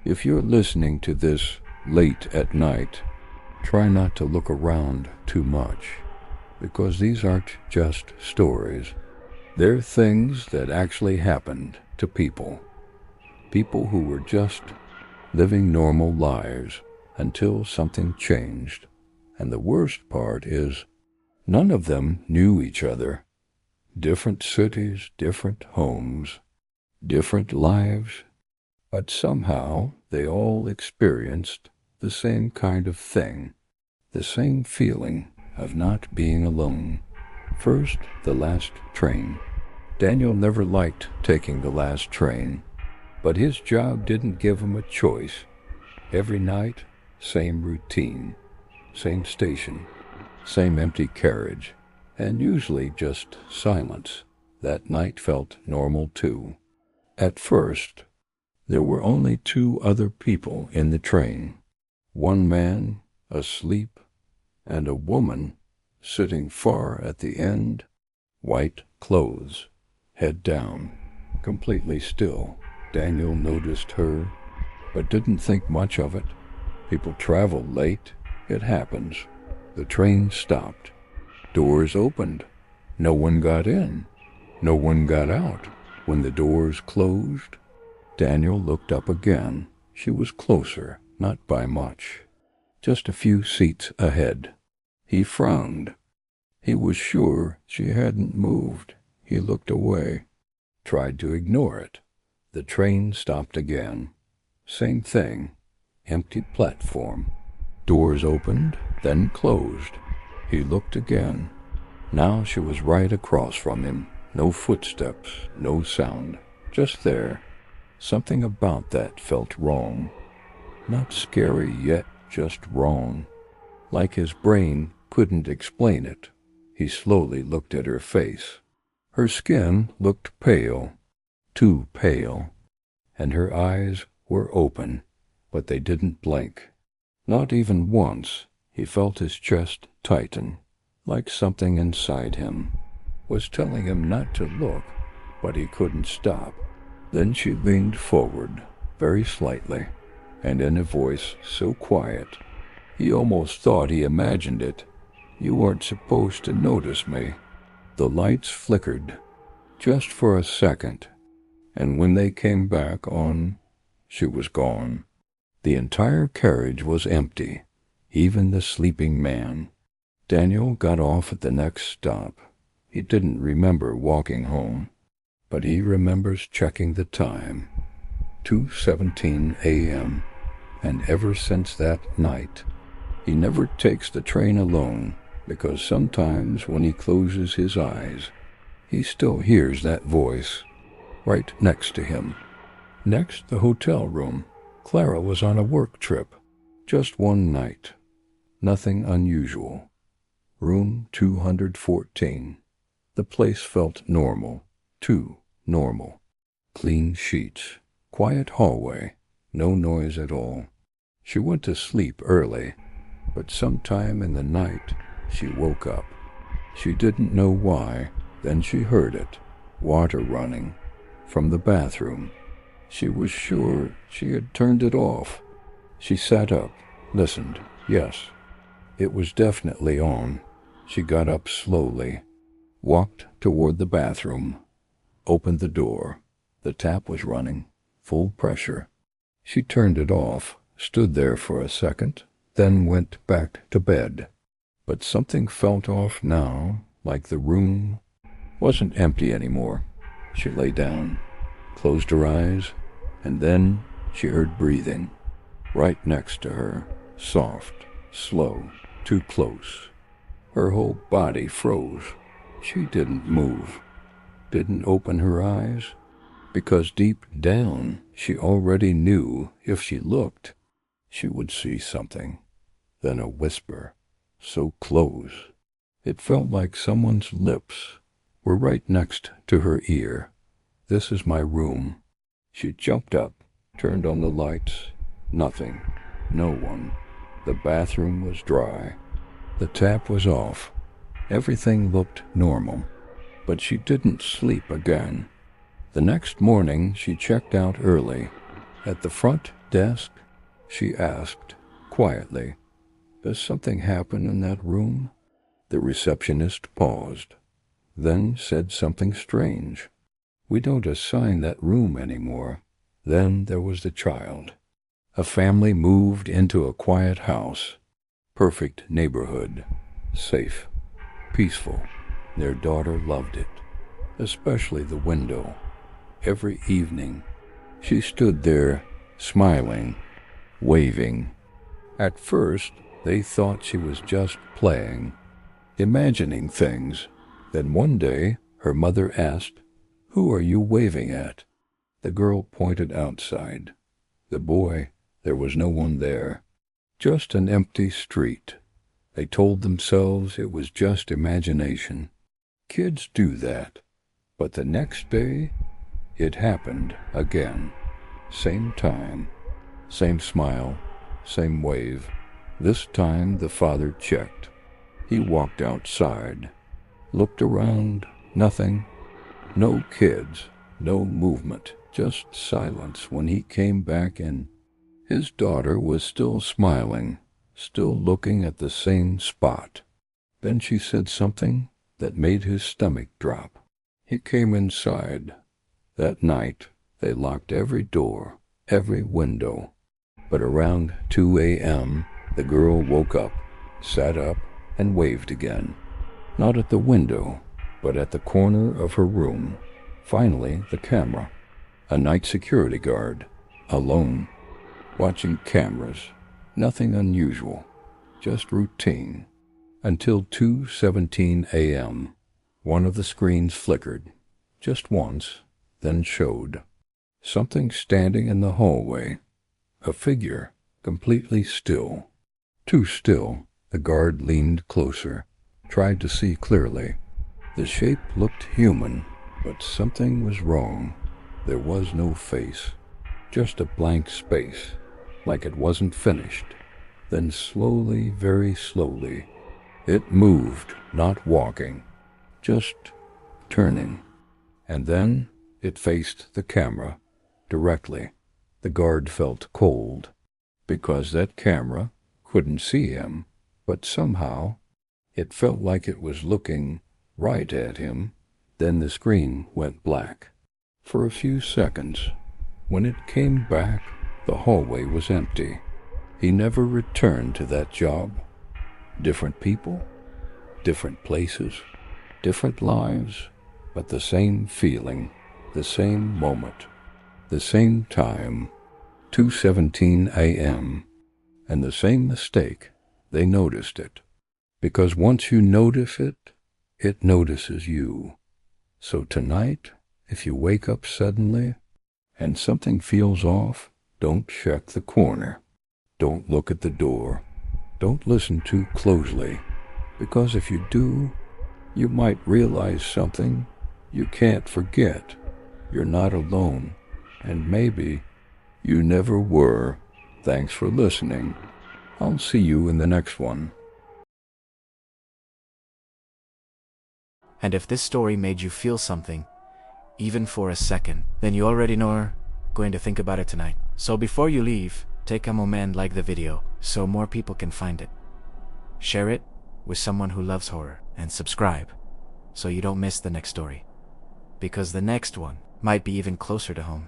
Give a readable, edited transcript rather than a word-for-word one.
If you're listening to this late at night, try not to look around too much, because these aren't just stories. They're things that actually happened to people. People who were just living normal lives until something changed. And the worst part is, none of them knew each other. Different cities, different homes, different lives, but somehow they all experienced the same kind of thing, the same feeling of not being alone. First, the last train. Daniel never liked taking the last train, but his job didn't give him a choice. Every night, same routine, same station, same empty carriage, and usually just silence. That night felt normal too. At first, there were only 2 other people in the train. One man asleep, and a woman sitting far at the end, white clothes, head down, completely still. Daniel noticed her, but didn't think much of it. People travel late. It happens. The train stopped. Doors opened. No one got in. No one got out. When the doors closed, Daniel looked up again. She was closer, not by much, just a few seats ahead. He frowned. He was sure she hadn't moved. He looked away, tried to ignore it. The train stopped again. Same thing. Empty platform. Doors opened, then closed. He looked again. Now she was right across from him. No footsteps, no sound. Just there. Something about that felt wrong. Not scary yet, just wrong. Like his brain couldn't explain it. He slowly looked at her face. Her skin looked pale, too pale, and her eyes were open, but they didn't blink. Not even once. He felt his chest tighten, like something inside him was telling him not to look, but he couldn't stop. Then she leaned forward, very slightly, and in a voice so quiet, he almost thought he imagined it. "You weren't supposed to notice me." The lights flickered, just for a second, and when they came back on, she was gone. The entire carriage was empty, even the sleeping man. Daniel got off at the next stop. He didn't remember walking home, but he remembers checking the time, 2:17 a.m., and ever since that night, he never takes the train alone, because sometimes when he closes his eyes, he still hears that voice right next to him. Next, the hotel room. Clara was on a work trip, just one night. Nothing unusual. Room 214. The place felt normal, too normal. Clean sheets, quiet hallway, no noise at all. She went to sleep early, but sometime in the night she woke up. She didn't know why. Then she heard it, water running, from the bathroom. She was sure she had turned it off. She sat up, listened. Yes, it was definitely on. She got up slowly, walked toward the bathroom, opened the door. The tap was running, full pressure. She turned it off, stood there for a second, then went back to bed. But something felt off now, like the room wasn't empty anymore. She lay down, closed her eyes, and then she heard breathing, right next to her, soft, slow, too close. Her whole body froze. She didn't move, didn't open her eyes, because deep down she already knew if she looked, she would see something. Then a whisper, so close, it felt like someone's lips were right next to her ear. "This is my room." She jumped up, turned on the lights. Nothing. No one. The bathroom was dry. The tap was off. Everything looked normal. But she didn't sleep again. The next morning she checked out early. At the front desk?" she asked, quietly. "Does something happen in that room?" The receptionist paused, then said something strange. "We don't assign that room anymore." Then there was the child. A family moved into a quiet house. Perfect neighborhood. Safe. Peaceful. Their daughter loved it, especially the window. Every evening, she stood there, smiling, waving. At first, they thought she was just playing, imagining things. Then one day, her mother asked, "Who are you waving at?" The girl pointed outside. The boy, there was no one there. Just an empty street. They told themselves it was just imagination. Kids do that. But the next day, it happened again. Same time, same smile, same wave. This time the father checked. He walked outside, looked around, nothing. No kids, no movement, just silence when he came back in. His daughter was still smiling, still looking at the same spot. Then she said something that made his stomach drop. He came inside. That night, they locked every door, every window. But around 2 a.m., the girl woke up, sat up, and waved again. Not at the window, but at the corner of her room. Finally, the camera. A night security guard, alone, watching cameras. Nothing unusual, just routine. Until 2:17 a.m., one of the screens flickered, just once, then showed. Something standing in the hallway. A figure, completely still. Too still, the guard leaned closer, tried to see clearly. The shape looked human, but something was wrong. There was no face, just a blank space, like it wasn't finished. Then slowly, very slowly, it moved, not walking, just turning. And then it faced the camera, directly. The guard felt cold, because that camera couldn't see him, but somehow it felt like it was looking right at him. Then the screen went black. For a few seconds. When it came back, the hallway was empty. He never returned to that job. Different people, different places, different lives, but the same feeling, the same moment, the same time, 2:17 a.m., and the same mistake. They noticed it. Because once you notice it, it notices you. So tonight, if you wake up suddenly and something feels off, don't check the corner. Don't look at the door. Don't listen too closely, because if you do, you might realize something you can't forget. You're not alone, and maybe you never were. Thanks for listening. I'll see you in the next one. And if this story made you feel something, even for a second, then you already know we're going to think about it tonight. So before you leave, take a moment and like the video so more people can find it. Share it with someone who loves horror, and subscribe so you don't miss the next story, because the next one might be even closer to home.